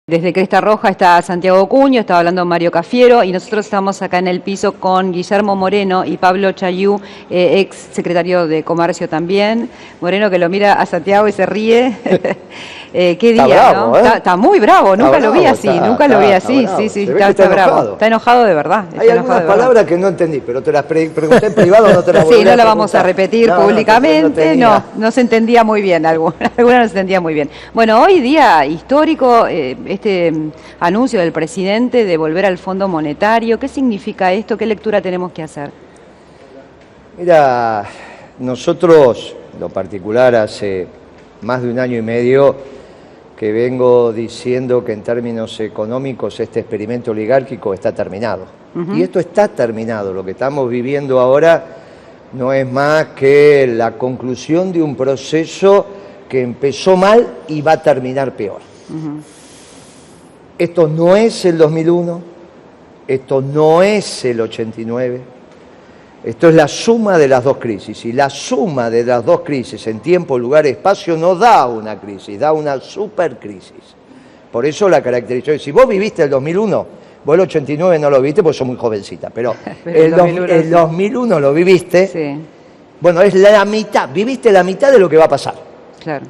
Desde Cresta Roja está Santiago Cuño, estaba hablando Mario Cafiero y nosotros estamos acá en el piso con Guillermo Moreno y Pablo Chayú, ex secretario de Comercio también. Moreno que lo mira a Santiago y se ríe. ¿Qué día, está bravo, ¿no? Está muy bravo, nunca lo vi así, está bravo. Está enojado de verdad. Hay algunas palabras que no entendí, pero te las pregunté en privado, no te las volví a Sí, no la preguntar. vamos a repetir públicamente, no se entendía muy bien, alguna no se entendía muy bien. Bueno, hoy día histórico, este anuncio del presidente de volver al Fondo Monetario, ¿qué significa esto? ¿Qué lectura tenemos que hacer? Mira, nosotros, en lo particular, hace más de 1 año y medio que vengo diciendo que en términos económicos este experimento oligárquico está terminado. Y esto está terminado. Lo que estamos viviendo ahora no es más que la conclusión de un proceso que empezó mal y va a terminar peor. Esto no es el 2001, esto no es el 89, esto es la suma de las dos crisis, y la suma de las dos crisis en tiempo, lugar y espacio no da una crisis, da una supercrisis. Por eso la caracterización, si vos viviste el 2001, vos el 89 no lo viste porque sos muy jovencita, pero el 2001 lo viviste, sí. Bueno, es la mitad, viviste la mitad de lo que va a pasar. Claro.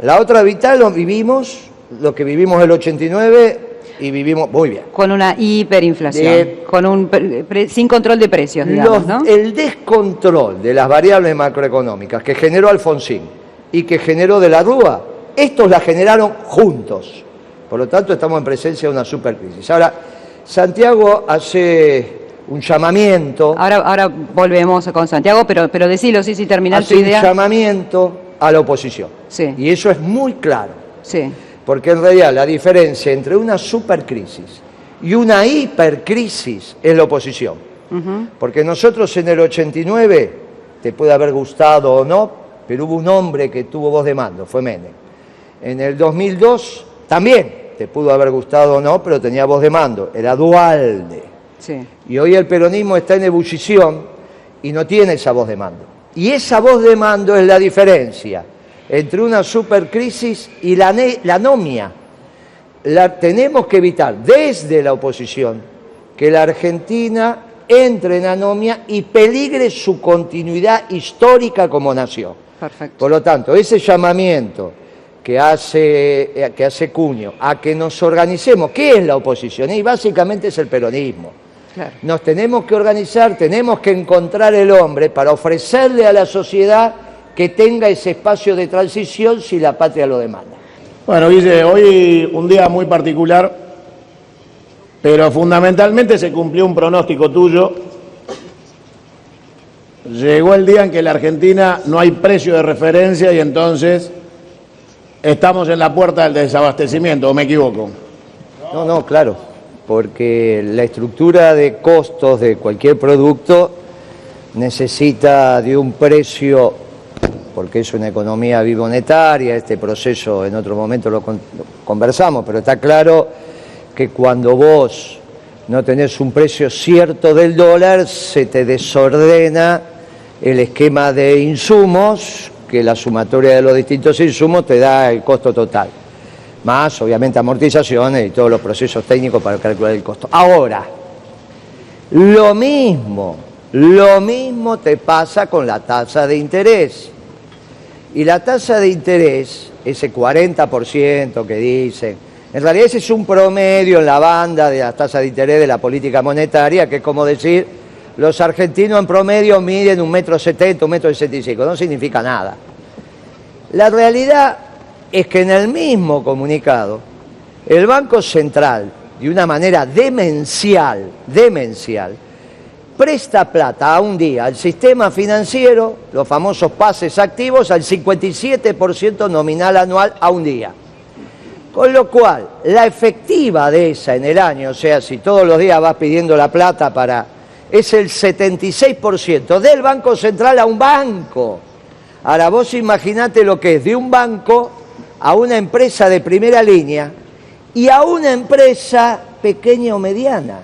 La otra mitad lo vivimos, lo que vivimos el 89... y vivimos muy bien. Con una hiperinflación, sin control de precios, digamos, ¿no? El descontrol de las variables macroeconómicas que generó Alfonsín y que generó de la Rúa, estos la generaron juntos. Por lo tanto, estamos en presencia de una supercrisis. Ahora, Santiago hace un llamamiento... Ahora volvemos con Santiago, pero decilo, sí, terminar tu idea. Hace un llamamiento a la oposición. Sí. Y eso es muy claro. Sí. Porque en realidad la diferencia entre una supercrisis y una hipercrisis es la oposición. Porque nosotros en el 89, te puede haber gustado o no, pero hubo un hombre que tuvo voz de mando, fue Menem. En el 2002 también, te pudo haber gustado o no, pero tenía voz de mando, era Duhalde. Sí. Y hoy el peronismo está en ebullición y no tiene esa voz de mando. Y esa voz de mando es la diferencia entre una supercrisis y la anomia. Tenemos que evitar desde la oposición que la Argentina entre en anomia y peligre su continuidad histórica como nación. Perfecto. Por lo tanto, ese llamamiento que hace Cuño a que nos organicemos, ¿qué es la oposición? Y básicamente es el peronismo. Claro. Nos tenemos que organizar, tenemos que encontrar el hombre para ofrecerle a la sociedad que tenga ese espacio de transición si la patria lo demanda. Bueno, Guille, hoy un día muy particular, pero fundamentalmente se cumplió un pronóstico tuyo. Llegó el día en que en la Argentina no hay precio de referencia y entonces estamos en la puerta del desabastecimiento, ¿o me equivoco? No, claro, porque la estructura de costos de cualquier producto necesita de un precio, porque es una economía bimonetaria, este proceso en otro momento lo conversamos, pero está claro que cuando vos no tenés un precio cierto del dólar, se te desordena el esquema de insumos, que la sumatoria de los distintos insumos te da el costo total, más obviamente amortizaciones y todos los procesos técnicos para calcular el costo. Ahora, lo mismo te pasa con la tasa de interés. Y la tasa de interés, ese 40% que dicen, en realidad ese es un promedio en la banda de las tasas de interés de la política monetaria, que es como decir, los argentinos en promedio miden 1,70 m, 1,65 m, no significa nada. La realidad es que en el mismo comunicado, el Banco Central, de una manera demencial, presta plata a un día al sistema financiero, los famosos pases activos, al 57% nominal anual a un día. Con lo cual, la efectiva de esa en el año, o sea, si todos los días vas pidiendo la plata es el 76% del Banco Central a un banco. Ahora vos imaginate lo que es de un banco a una empresa de primera línea y a una empresa pequeña o mediana.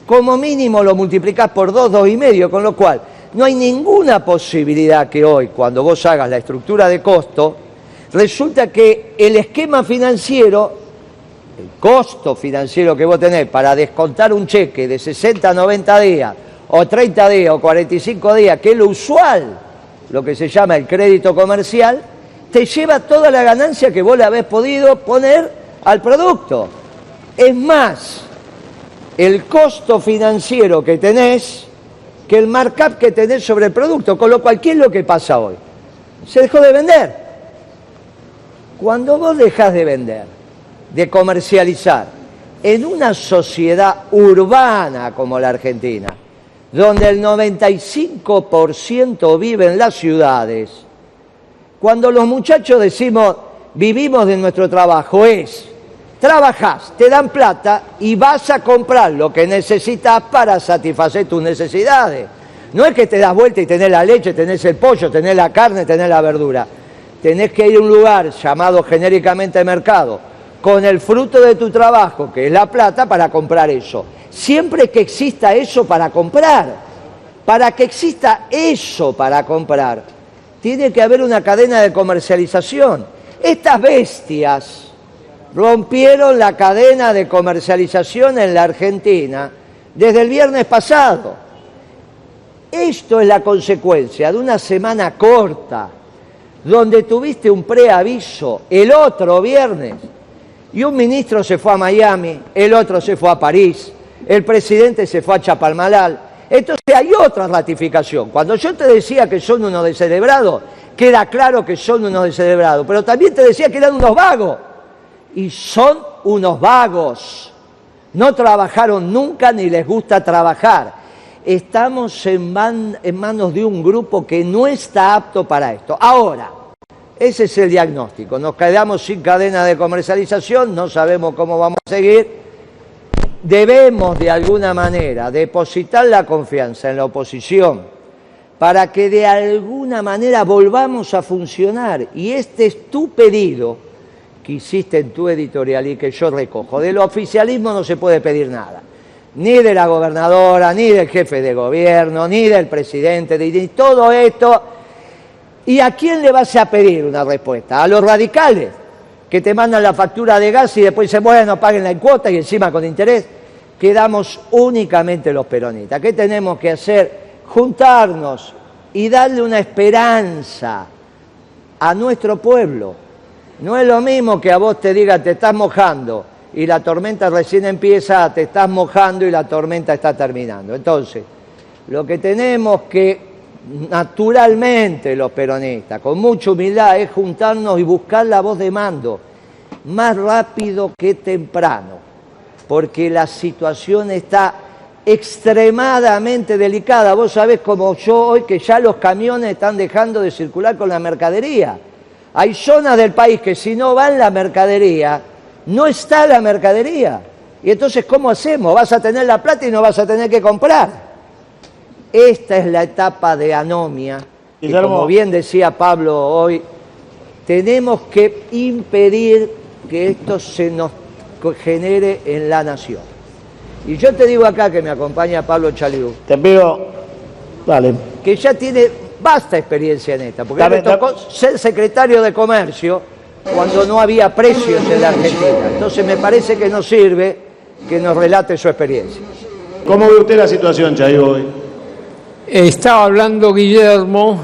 Como mínimo lo multiplicás por 2, 2,5, con lo cual no hay ninguna posibilidad que hoy, cuando vos hagas la estructura de costo, resulta que el esquema financiero el costo financiero que vos tenés para descontar un cheque de 60 a 90 días, o 30 días, o 45 días, que es lo usual, lo que se llama el crédito comercial, te lleva toda la ganancia que vos le habés podido poner al producto. Es más, el costo financiero que tenés que el markup que tenés sobre el producto, con lo cual, ¿qué es lo que pasa hoy? Se dejó de vender. Cuando vos dejás de vender, de comercializar, en una sociedad urbana como la Argentina, donde el 95% vive en las ciudades, cuando los muchachos decimos, vivimos de nuestro trabajo, trabajás, te dan plata y vas a comprar lo que necesitas para satisfacer tus necesidades. No es que te das vuelta y tenés la leche, tenés el pollo, tenés la carne, tenés la verdura. Tenés que ir a un lugar llamado genéricamente mercado, con el fruto de tu trabajo, que es la plata, para comprar eso. Siempre que exista eso para comprar, para que exista eso para comprar, tiene que haber una cadena de comercialización. Estas bestias rompieron la cadena de comercialización en la Argentina desde el viernes pasado. Esto es la consecuencia de una semana corta, donde tuviste un preaviso el otro viernes, y un ministro se fue a Miami, el otro se fue a París, el presidente se fue a Chapalmalal. Entonces hay otra ratificación. Cuando yo te decía que son unos descerebrados, queda claro que son unos descerebrados, pero también te decía que eran unos vagos. Y son unos vagos. No trabajaron nunca ni les gusta trabajar. Estamos en manos de un grupo que no está apto para esto. Ahora, ese es el diagnóstico. Nos quedamos sin cadena de comercialización, no sabemos cómo vamos a seguir. Debemos, de alguna manera, depositar la confianza en la oposición para que de alguna manera volvamos a funcionar. Y este es tu pedido que hiciste en tu editorial y que yo recojo. Del oficialismo no se puede pedir nada. Ni de la gobernadora, ni del jefe de gobierno, ni del presidente, ni todo esto. ¿Y a quién le vas a pedir una respuesta? A los radicales, que te mandan la factura de gas y después dicen, bueno, paguen la cuota y encima con interés. Quedamos únicamente los peronistas. ¿Qué tenemos que hacer? Juntarnos y darle una esperanza a nuestro pueblo. No es lo mismo que a vos te diga, te estás mojando, y la tormenta recién empieza, te estás mojando y la tormenta está terminando. Entonces, lo que tenemos que, naturalmente los peronistas, con mucha humildad, es juntarnos y buscar la voz de mando, más rápido que temprano, porque la situación está extremadamente delicada. Vos sabés como yo hoy que ya los camiones están dejando de circular con la mercadería. Hay zonas del país que si no va en la mercadería, no está la mercadería. Y entonces, ¿cómo hacemos? Vas a tener la plata y no vas a tener que comprar. Esta es la etapa de anomia, que, como bien decía Pablo hoy, tenemos que impedir que esto se nos genere en la nación. Y yo te digo acá, que me acompaña Pablo Chaliú, te pido, dale, que ya tiene vasta experiencia en esta, porque me tocó ser secretario de Comercio cuando no había precios en la Argentina. Entonces me parece que no sirve que nos relate su experiencia. ¿Cómo ve usted la situación, Chaliú, hoy? Estaba hablando Guillermo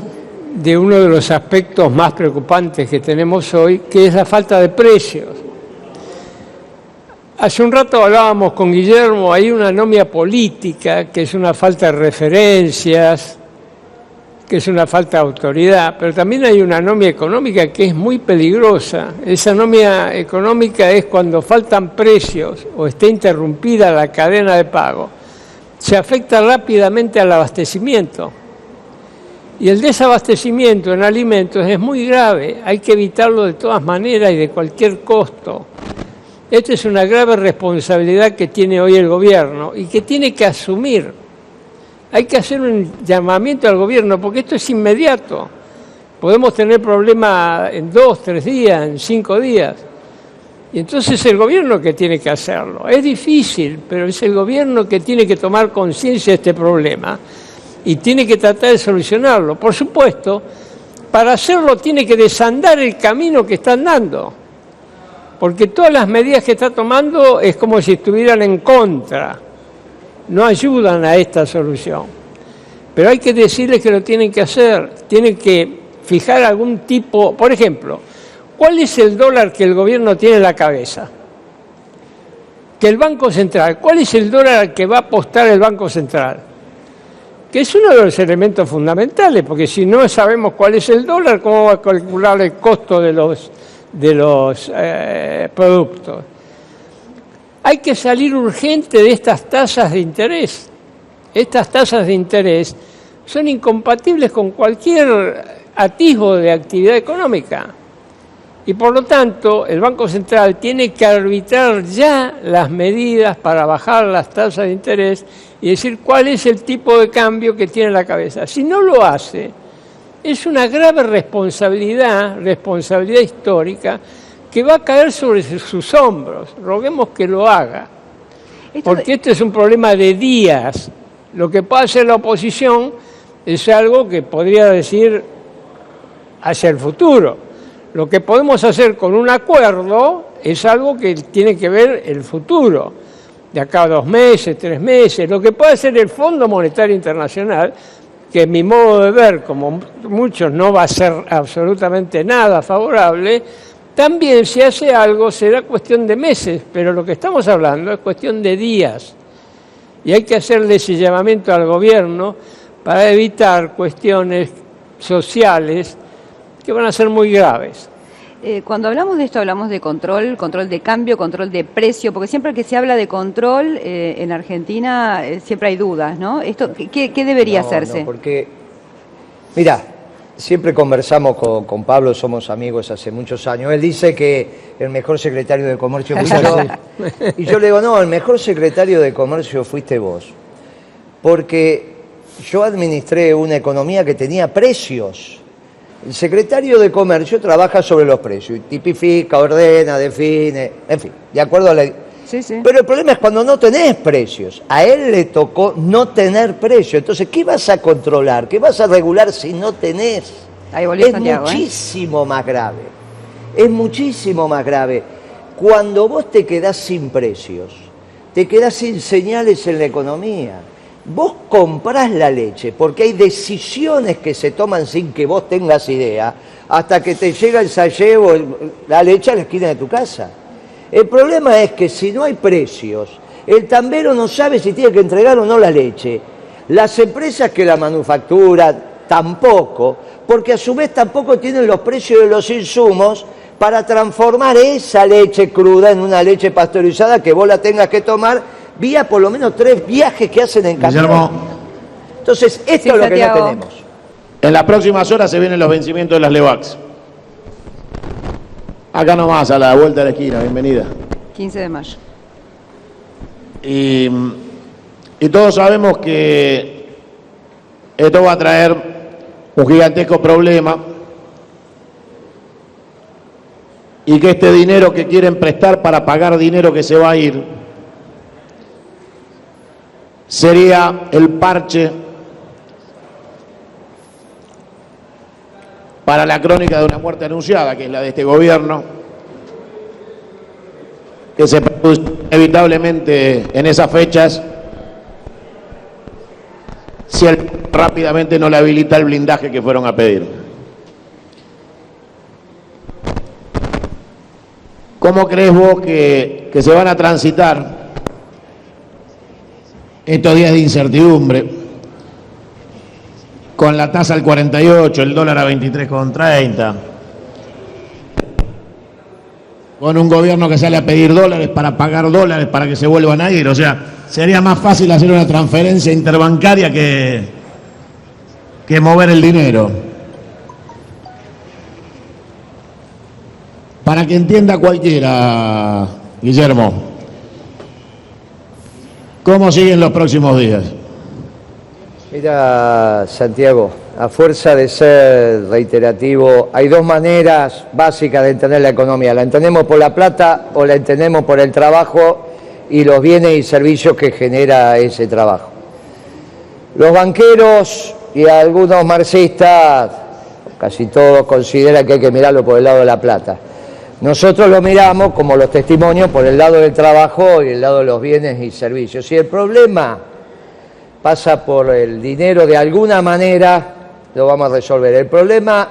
de uno de los aspectos más preocupantes que tenemos hoy, que es la falta de precios. Hace un rato hablábamos con Guillermo, hay una anomia política, que es una falta de referencias, que es una falta de autoridad, pero también hay una anomia económica que es muy peligrosa. Esa anomia económica es cuando faltan precios o está interrumpida la cadena de pago. Se afecta rápidamente al abastecimiento. Y el desabastecimiento en alimentos es muy grave, hay que evitarlo de todas maneras y de cualquier costo. Esta es una grave responsabilidad que tiene hoy el gobierno y que tiene que asumir. Hay que hacer un llamamiento al gobierno porque esto es inmediato. Podemos tener problemas en 2, 3 días, en 5 días. Y entonces es el gobierno que tiene que hacerlo. Es difícil, pero es el gobierno que tiene que tomar conciencia de este problema y tiene que tratar de solucionarlo. Por supuesto, para hacerlo tiene que desandar el camino que están dando. porque todas las medidas que está tomando es como si estuvieran en contra, no ayudan a esta solución. Pero hay que decirles que lo tienen que hacer, tienen que fijar algún tipo, por ejemplo, ¿cuál es el dólar que el gobierno tiene en la cabeza? Que el Banco Central, ¿cuál es el dólar al que va a apostar el Banco Central? Que es uno de los elementos fundamentales, porque si no sabemos cuál es el dólar, ¿cómo va a calcular el costo de los productos? Hay que salir urgente de estas tasas de interés. Estas tasas de interés son incompatibles con cualquier atisbo de actividad económica. Y por lo tanto, el Banco Central tiene que arbitrar ya las medidas para bajar las tasas de interés y decir cuál es el tipo de cambio que tiene en la cabeza. Si no lo hace, es una grave responsabilidad histórica, que va a caer sobre sus hombros. Roguemos que lo haga, porque este es un problema de días. Lo que puede hacer la oposición es algo que podría decir hacia el futuro. Lo que podemos hacer con un acuerdo es algo que tiene que ver el futuro, de acá a 2 meses, 3 meses. Lo que puede hacer el Fondo Monetario Internacional, que en mi modo de ver, como muchos, no va a ser absolutamente nada favorable, también si hace algo será cuestión de meses, pero lo que estamos hablando es cuestión de días. Y hay que hacerle ese llamamiento al gobierno para evitar cuestiones sociales que van a ser muy graves. Cuando hablamos de esto, hablamos de control de cambio, control de precio, porque siempre que se habla de control en Argentina siempre hay dudas, ¿no? ¿Qué debería hacerse? No, porque, mira, siempre conversamos con Pablo, somos amigos hace muchos años. Él dice que el mejor secretario de Comercio fui yo. Y yo le digo, no, el mejor secretario de Comercio fuiste vos. Porque yo administré una economía que tenía precios. El secretario de Comercio trabaja sobre los precios, tipifica, ordena, define, en fin, de acuerdo a la... Sí, sí. Pero el problema es cuando no tenés precios. A él le tocó no tener precios. Entonces, ¿qué vas a controlar? ¿Qué vas a regular si no tenés? Ahí volvió Es Santiago, muchísimo más grave. Es muchísimo más grave. Cuando vos te quedás sin precios, te quedás sin señales en la economía. Vos comprás la leche porque hay decisiones que se toman sin que vos tengas idea, hasta que te llega el sachet o la leche a la esquina de tu casa. El problema es que si no hay precios, el tambero no sabe si tiene que entregar o no la leche. Las empresas que la manufacturan tampoco, porque a su vez tampoco tienen los precios de los insumos para transformar esa leche cruda en una leche pasteurizada que vos la tengas que tomar vía por lo menos 3 viajes que hacen en camión. Guillermo, Entonces, esto es lo que no tenemos. en las próximas horas se vienen los vencimientos de las LEVAX. Acá nomás, a la vuelta de la esquina, bienvenida. 15 de mayo. Y todos sabemos que esto va a traer un gigantesco problema y que este dinero que quieren prestar para pagar dinero que se va a ir sería el parche para la crónica de una muerte anunciada, que es la de este gobierno, que se produce inevitablemente en esas fechas si él rápidamente no le habilita el blindaje que fueron a pedir. ¿Cómo crees vos que se van a transitar estos días de incertidumbre, con la tasa al 48, el dólar a 23,30, con un gobierno que sale a pedir dólares para pagar dólares para que se vuelvan a ir? O sea, sería más fácil hacer una transferencia interbancaria que mover el dinero. Para que entienda cualquiera, Guillermo, ¿cómo siguen los próximos días? Mira, Santiago, a fuerza de ser reiterativo, hay 2 maneras básicas de entender la economía. La entendemos por la plata o la entendemos por el trabajo y los bienes y servicios que genera ese trabajo. Los banqueros y algunos marxistas, casi todos, consideran que hay que mirarlo por el lado de la plata. Nosotros lo miramos como los testimonios por el lado del trabajo y el lado de los bienes y servicios. Si el problema pasa por el dinero, de alguna manera lo vamos a resolver. El problema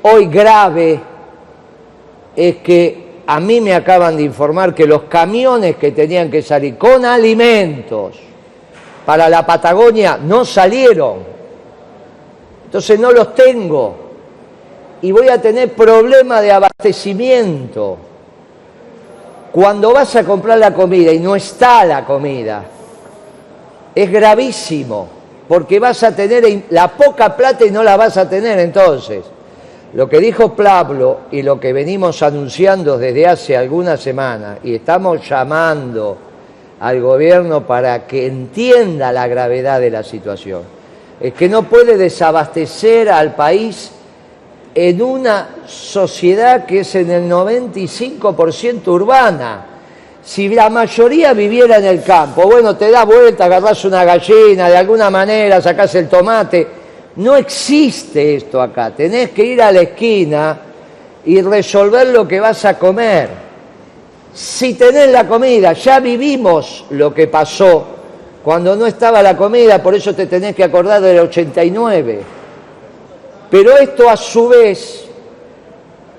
hoy grave es que a mí me acaban de informar que los camiones que tenían que salir con alimentos para la Patagonia no salieron. Entonces no los tengo y voy a tener problemas de abastecimiento. Cuando vas a comprar la comida y no está la comida, es gravísimo, porque vas a tener la poca plata y no la vas a tener. Entonces, lo que dijo Pablo y lo que venimos anunciando desde hace algunas semanas, y estamos llamando al gobierno para que entienda la gravedad de la situación, es que no puede desabastecer al país en una sociedad que es en el 95% urbana. Si la mayoría viviera en el campo, bueno, te das vuelta, agarrás una gallina, de alguna manera sacás el tomate. No existe esto acá. Tenés que ir a la esquina y resolver lo que vas a comer. Si tenés la comida, ya vivimos lo que pasó cuando no estaba la comida, por eso te tenés que acordar del 89. Pero esto a su vez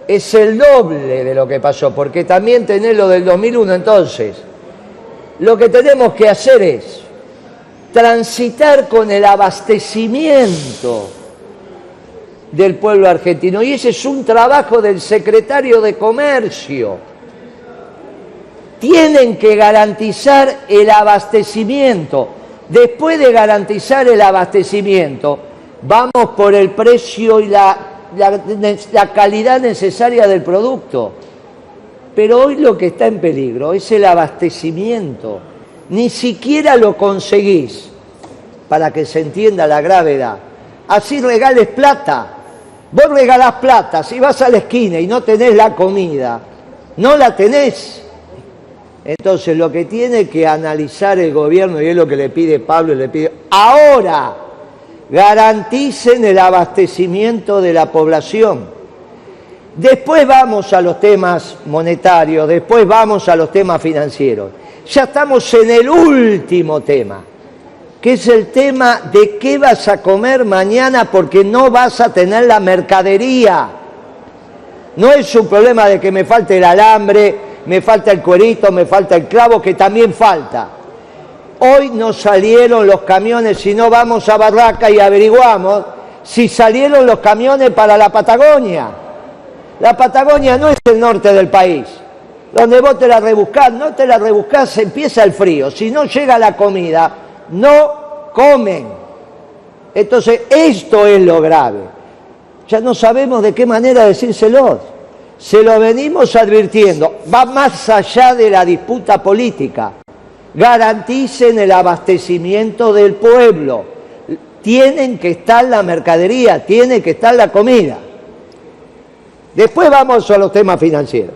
es el doble de lo que pasó, porque también tenés lo del 2001. Entonces, lo que tenemos que hacer es transitar con el abastecimiento del pueblo argentino, y ese es un trabajo del secretario de Comercio. Tienen que garantizar el abastecimiento. Después de garantizar el abastecimiento, vamos por el precio y la calidad necesaria del producto. Pero hoy lo que está en peligro es el abastecimiento. Ni siquiera lo conseguís, para que se entienda la gravedad. Así regales plata. Vos regalás plata, si vas a la esquina y no tenés la comida, no la tenés. Entonces lo que tiene que analizar el gobierno, y es lo que le pide Pablo y le pide ahora, garanticen el abastecimiento de la población. Después vamos a los temas monetarios, después vamos a los temas financieros. Ya estamos en el último tema, que es el tema de qué vas a comer mañana, porque no vas a tener la mercadería. No es un problema de que me falte el alambre, me falta el cuerito, me falta el clavo, que también falta. Hoy no salieron los camiones, si no vamos a Barraca y averiguamos si salieron los camiones para la Patagonia. La Patagonia no es el norte del país, donde vos te la rebuscás, no te la rebuscás, empieza el frío. Si no llega la comida, no comen. Entonces, esto es lo grave. Ya no sabemos de qué manera decírselo. Se lo venimos advirtiendo. Va más allá de la disputa política. Garanticen el abastecimiento del pueblo. Tienen que estar la mercadería, tiene que estar la comida. Después vamos a los temas financieros.